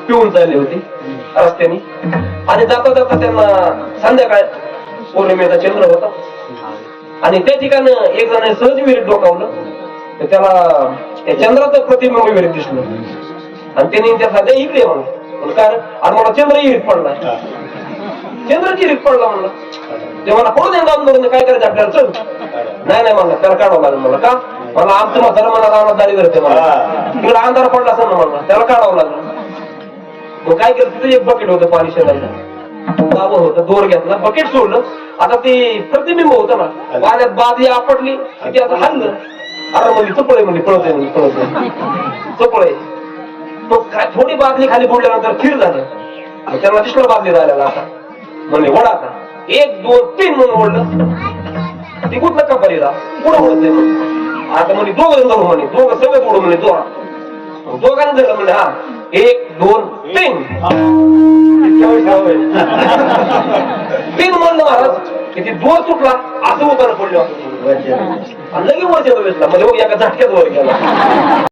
पिऊन चालले होते रस्त्याने आणि जाता जाता त्यांना संध्याकाळ पौर्णिमेचा चंद्र होता आणि त्या ठिकाणी एक जण सहज विहिरीत डोकावलं तर त्याला त्या चंद्राचं प्रतिबिंब विहिरीत दिसलं आणि त्याने त्या सध्या इकडे म्हणून कारण आणि मला चंद्र विहिरीत पडला चंद्र विहिरीत पडला म्हणलं ते मला पडून येणार करून काय करायचं आपल्याला चल नाही म्हणलं त्याला काढावं लागेल मला का मला आमचं म्हातारा मला रानात दारी करते मला तिकडे अंधार पडला असं ना म्हणलं त्याला काढावं लागलं मग काय केलं तिथे एक बकेट होतं पाणी शेणायचं बाबा होतं दोर घेतला बकेट सोडलं आता ते प्रतिबिंब होतं ना पाण्यात बादली आपटली ते आता हल्लं अरे म्हणजे चपळे म्हणजे पळत चपळे तो काय थोडी बादली खाली बोलल्यानंतर फिर झालं त्यांना तिसरं बादली झालेला आता म्हणजे वडा आता 1 2 3 म्हणून ओढलं ते कुठलं कपारीला पुढं ओढत आता म्हणजे दोघं जाऊ म्हणे दोघं सगळं पुढं म्हणे दोघांनी झालं म्हणजे हा 1 2 3 3 म्हणलं महाराज की दोन सुटला असं होताना पडलं लगेच वर वेचला म्हणजे एका झटक्यात वर गेला